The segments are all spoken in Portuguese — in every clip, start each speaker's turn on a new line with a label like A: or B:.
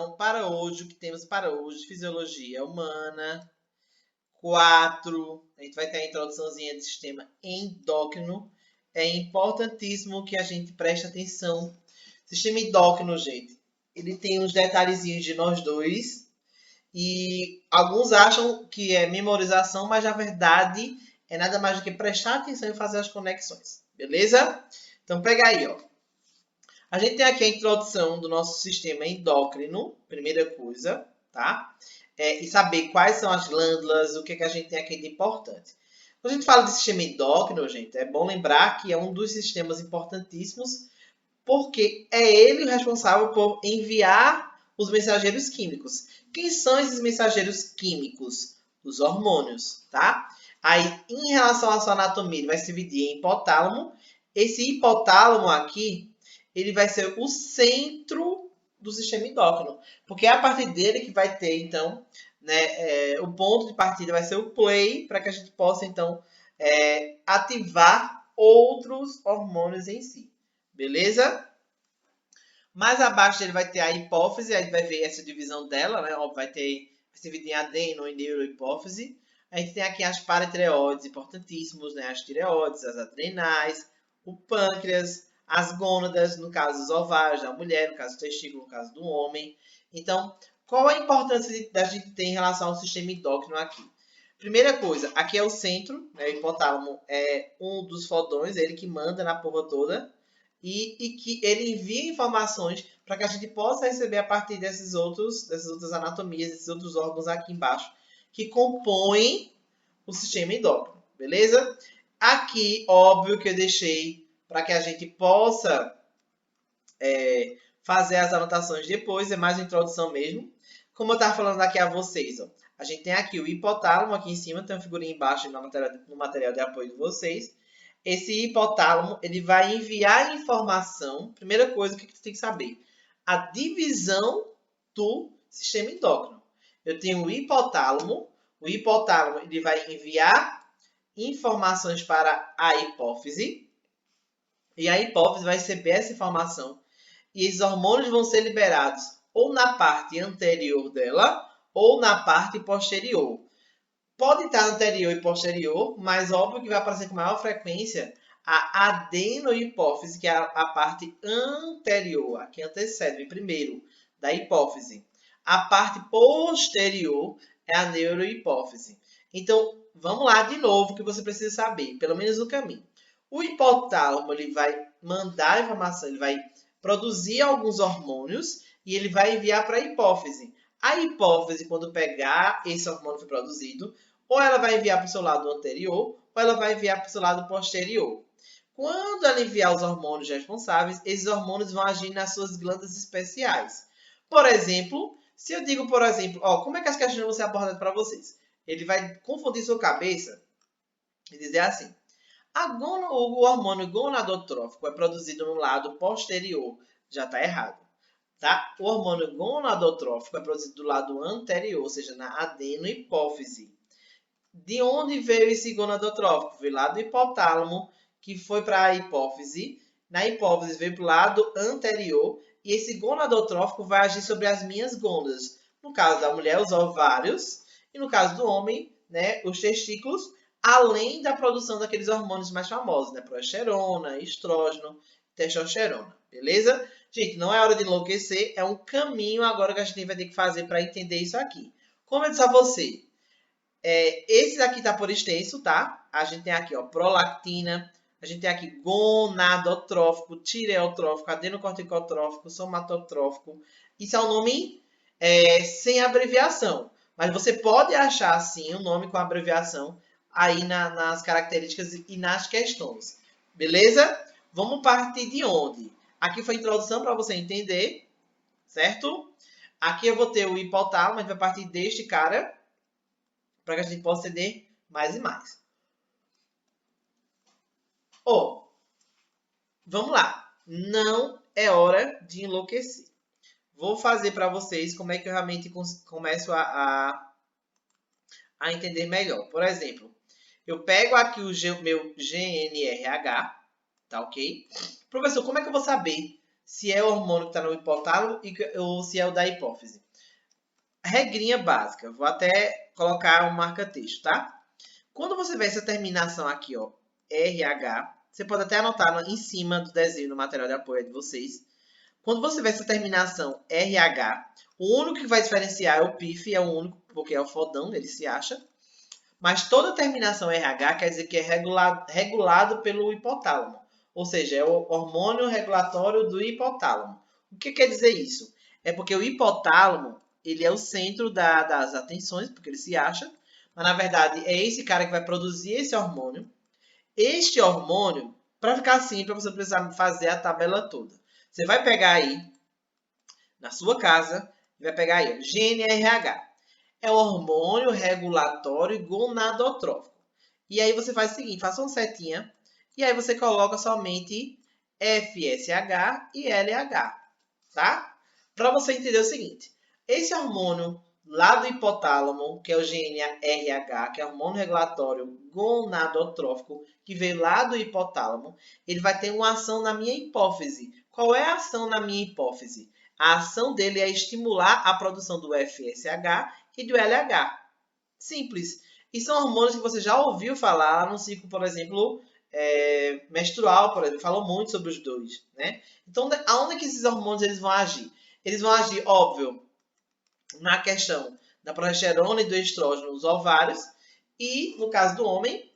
A: Então, para hoje, o que temos para hoje? Fisiologia humana. 4, a gente vai ter a introduçãozinha do sistema endócrino. É importantíssimo que a gente preste atenção. Sistema endócrino, gente, ele tem uns detalhezinhos de nós dois. E alguns acham que é memorização, mas na verdade é nada mais do que prestar atenção e fazer as conexões. Beleza? Então pega aí, ó. A gente tem aqui a introdução do nosso sistema endócrino, primeira coisa, tá? E saber quais são as glândulas, o que, que a gente tem aqui de importante. Quando a gente fala de sistema endócrino, gente, é bom lembrar que é um dos sistemas importantíssimos, porque é ele o responsável por enviar os mensageiros químicos. Quem são esses mensageiros químicos? Os hormônios, tá? Aí, em relação à sua anatomia, ele vai se dividir em hipotálamo. Esse hipotálamo aqui, ele vai ser o centro do sistema endócrino, porque é a partir dele que vai ter, então, né, o ponto de partida vai ser o play, para que a gente possa, então, ativar outros hormônios em si. Beleza? Mais abaixo dele vai ter a hipófise, aí vai ver essa divisão dela, né? Vai se dividir em adeno e neurohipófise. A gente tem aqui as paratireoides, importantíssimos, né? As tireoides, as adrenais, o pâncreas, as gônadas, no caso os ovários da mulher, no caso o testículo, no caso do homem. Então, qual a importância da gente ter em relação ao sistema endócrino aqui? Primeira coisa, aqui é o centro, né? O hipotálamo é um dos fodões, ele que manda na porra toda. E que ele envia informações para que a gente possa receber a partir dessas outras anatomias, desses outros órgãos aqui embaixo, que compõem o sistema endócrino, beleza? Aqui, óbvio que eu deixei para que a gente possa fazer as anotações depois, é mais uma introdução mesmo. Como eu estava falando aqui a vocês, ó, a gente tem aqui o hipotálamo aqui em cima, tem uma figurinha embaixo no material de apoio de vocês. Esse hipotálamo, ele vai enviar informação. Primeira coisa que você tem que saber, a divisão do sistema endócrino. Eu tenho o hipotálamo ele vai enviar informações para a hipófise, e a hipófise vai receber essa informação, e esses hormônios vão ser liberados ou na parte anterior dela, ou na parte posterior. Pode estar anterior e posterior, mas óbvio que vai aparecer com maior frequência a adenohipófise, que é a parte anterior, a que antecede, primeiro, da hipófise. A parte posterior é a neurohipófise. Então, vamos lá de novo, que você precisa saber, pelo menos o caminho. O hipotálamo, ele vai mandar a informação, ele vai produzir alguns hormônios e ele vai enviar para a hipófise. A hipófise, quando pegar esse hormônio que foi produzido, ou ela vai enviar para o seu lado anterior, ou ela vai enviar para o seu lado posterior. Quando ela enviar os hormônios responsáveis, esses hormônios vão agir nas suas glândulas especiais. Por exemplo, se eu digo, por exemplo, como é que as questões vão ser abordadas para vocês? Ele vai confundir sua cabeça e dizer assim: o hormônio gonadotrófico é produzido no lado posterior. Já está errado. Tá? O hormônio gonadotrófico é produzido do lado anterior, ou seja, na adenohipófise. De onde veio esse gonadotrófico? Veio lá do hipotálamo, que foi para a hipófise. Na hipófise veio para o lado anterior. E esse gonadotrófico vai agir sobre as minhas gônadas. No caso da mulher, os ovários. E no caso do homem, né, os testículos. Além da produção daqueles hormônios mais famosos, né? Progesterona, estrógeno, testosterona. Beleza? Gente, não é hora de enlouquecer. É um caminho agora que a gente vai ter que fazer para entender isso aqui. Como eu disse a você, esse daqui está por extenso, tá? A gente tem aqui, ó, prolactina, a gente tem aqui gonadotrófico, tireotrófico, adenocorticotrófico, somatotrófico. Isso é um nome sem abreviação. Mas você pode achar, sim, o nome com abreviação aí nas características e nas questões. Beleza? Vamos partir de onde? Aqui foi a introdução para você entender, certo? Aqui eu vou ter o hipotálamo, a gente vai partir deste cara, para que a gente possa entender mais e mais. Vamos lá. Não é hora de enlouquecer. Vou fazer para vocês como é que eu realmente começo a entender melhor. Por exemplo, eu pego aqui o meu GNRH, tá ok? Professor, como é que eu vou saber se é o hormônio que está no hipotálamo ou se é o da hipófise. Regrinha básica, vou até colocar um marca-texto, tá? Quando você vê essa terminação aqui, ó, RH, você pode até anotar em cima do desenho no material de apoio de vocês. Quando você vê essa terminação RH, o único que vai diferenciar é o PIF, é o único, porque é o fodão, ele se acha. Mas toda terminação RH quer dizer que é regulado pelo hipotálamo. Ou seja, é o hormônio regulatório do hipotálamo. O que quer dizer isso? É porque o hipotálamo, ele é o centro das atenções, porque ele se acha. Mas, na verdade, é esse cara que vai produzir esse hormônio. Este hormônio, para ficar simples, você precisa fazer a tabela toda. Você vai pegar aí, na sua casa, e vai pegar aí, ó, GNRH. É o hormônio regulatório gonadotrófico. E aí você faz o seguinte, faça uma setinha, e aí você coloca somente FSH e LH, tá? Para você entender o seguinte, esse hormônio lá do hipotálamo, que é o GNRH, que é o hormônio regulatório gonadotrófico, que veio lá do hipotálamo, ele vai ter uma ação na minha hipófise. Qual é a ação na minha hipófise? A ação dele é estimular a produção do FSH e do LH. Simples. E são hormônios que você já ouviu falar no ciclo, por exemplo, menstrual, por exemplo. Falou muito sobre os dois, né? Então, aonde que esses hormônios eles vão agir? Eles vão agir, óbvio, na questão da progesterona e do estrógeno nos ovários e, no caso do homem,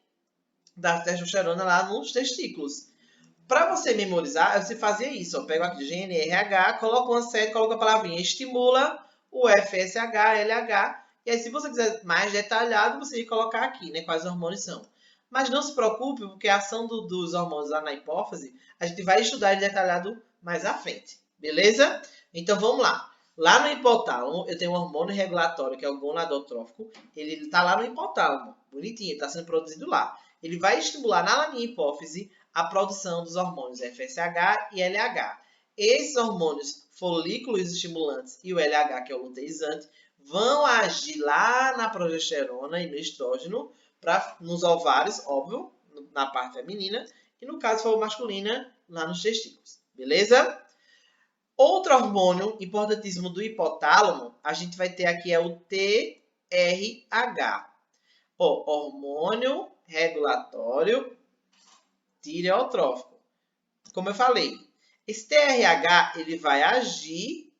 A: da testosterona lá nos testículos. Para você memorizar, você fazia isso. Eu pego aqui GNRH, coloco uma série, coloco a palavrinha estimula, o FSH, LH. E aí, se você quiser mais detalhado, você vai colocar aqui, né? Quais hormônios são. Mas não se preocupe, porque a ação dos hormônios lá na hipófise, a gente vai estudar em detalhado mais à frente. Beleza? Então, vamos lá. Lá no hipotálamo, eu tenho um hormônio regulatório, que é o gonadotrófico. Ele está lá no hipotálamo. Bonitinho, está sendo produzido lá. Ele vai estimular na minha hipófise a produção dos hormônios FSH e LH. Esses hormônios folículos estimulantes e o LH, que é o luteizante, vão agir lá na progesterona e no estrógeno, nos ovários, óbvio, na parte feminina, e no caso for masculina, lá nos testículos. Beleza? Outro hormônio importantíssimo do hipotálamo, a gente vai ter aqui é o TRH. Hormônio regulatório tireotrófico. Como eu falei, esse TRH ele vai agir,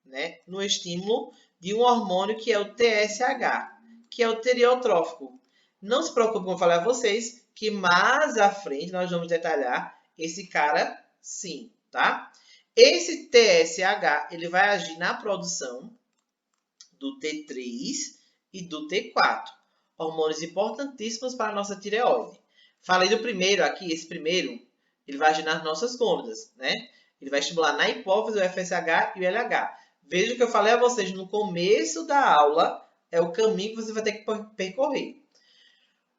A: né, no estímulo de um hormônio que é o TSH, que é o tireotrófico. Não se preocupe, como eu falei a vocês, que mais à frente nós vamos detalhar esse cara sim, tá? Esse TSH ele vai agir na produção do T3 e do T4, hormônios importantíssimos para a nossa tireoide. Falei do primeiro aqui, esse primeiro, ele vai agir nas nossas gônadas, né? Ele vai estimular na hipófise o FSH e o LH. Veja que eu falei a vocês no começo da aula, é o caminho que você vai ter que percorrer.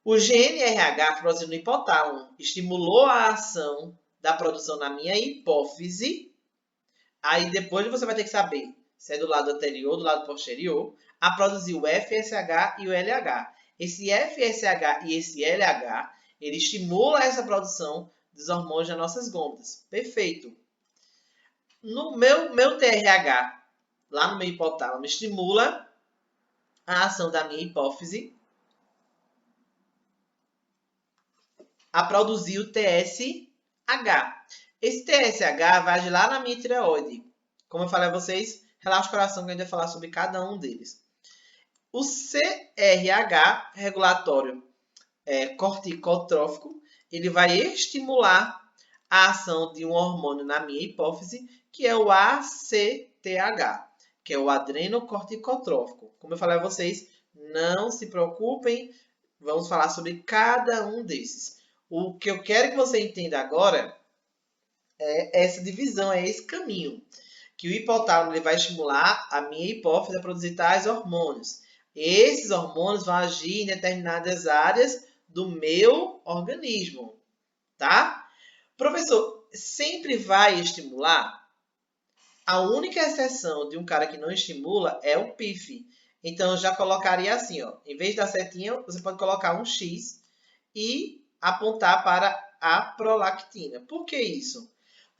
A: O GNRH, produzido no hipotálamo, estimulou a ação da produção na minha hipófise. Aí depois você vai ter que saber se é do lado anterior ou do lado posterior, a produzir o FSH e o LH. Esse FSH e esse LH, ele estimula essa produção dos hormônios das nossas gônadas. Perfeito. No meu TRH, lá no meu hipotálamo, estimula a ação da minha hipófise a produzir o TSH. Esse TSH vai agir lá na minha tireoide. Como eu falei a vocês, relaxa o coração que a gente vai falar sobre cada um deles. O CRH, regulatório corticotrófico, ele vai estimular a ação de um hormônio na minha hipófise, que é o ACTH, que é o adrenocorticotrófico. Como eu falei a vocês, não se preocupem, vamos falar sobre cada um desses. O que eu quero que você entenda agora é essa divisão, é esse caminho. Que o hipotálamo ele vai estimular a minha hipófise a produzir tais hormônios. Esses hormônios vão agir em determinadas áreas do meu organismo, tá? Professor, sempre vai estimular? A única exceção de um cara que não estimula é o PIF. Então, eu já colocaria assim, ó. Em vez da setinha, você pode colocar um X e apontar para a prolactina. Por que isso?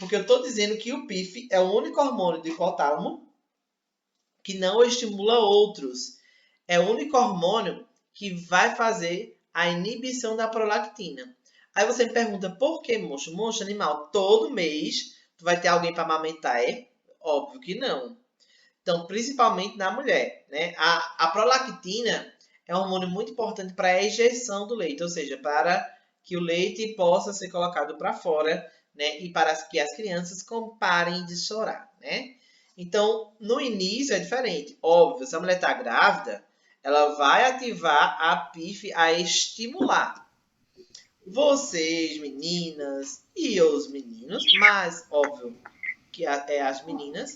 A: Porque eu estou dizendo que o PIF é o único hormônio do hipotálamo que não estimula outros. É o único hormônio que vai fazer a inibição da prolactina. Aí você me pergunta, por que, moço? Moço, animal, todo mês tu vai ter alguém para amamentar? É? Óbvio que não. Então, principalmente na mulher, né? A prolactina é um hormônio muito importante para a ejeção do leite, ou seja, para que o leite possa ser colocado para fora, né? E para que as crianças parem de chorar, né? Então, no início é diferente. Óbvio, se a mulher está grávida, ela vai ativar a PIF a estimular. Vocês, meninas, e os meninos, mas óbvio que é as meninas,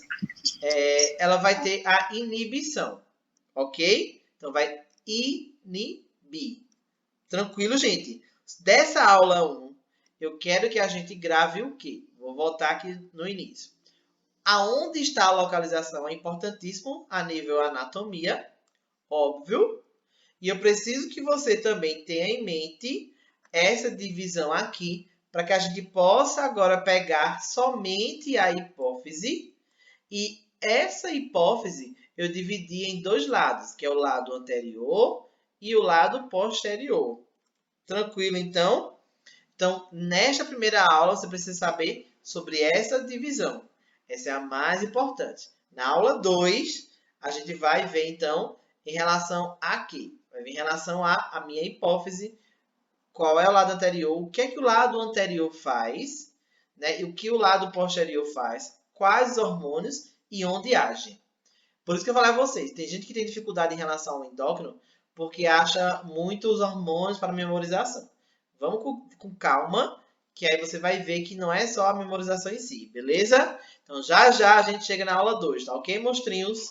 A: ela vai ter a inibição, ok? Então vai inibir. Tranquilo, gente? Dessa aula 1, eu quero que a gente grave o quê? Vou voltar aqui no início. Aonde está a localização é importantíssimo a nível anatomia, óbvio. E eu preciso que você também tenha em mente essa divisão aqui, para que a gente possa agora pegar somente a hipófise. E essa hipófise eu dividi em dois lados, que é o lado anterior e o lado posterior. Tranquilo, então? Então, nesta primeira aula, você precisa saber sobre essa divisão. Essa é a mais importante. Na aula 2, a gente vai ver, então, em relação a quê? Vai ver em relação à minha hipófise, qual é o lado anterior, o que é que o lado anterior faz, né? E o que o lado posterior faz, quais hormônios e onde agem. Por isso que eu falei a vocês, tem gente que tem dificuldade em relação ao endócrino porque acha muitos hormônios para memorização. Vamos com calma, que aí você vai ver que não é só a memorização em si, beleza? Então já já a gente chega na aula 2, tá ok, monstrinhos?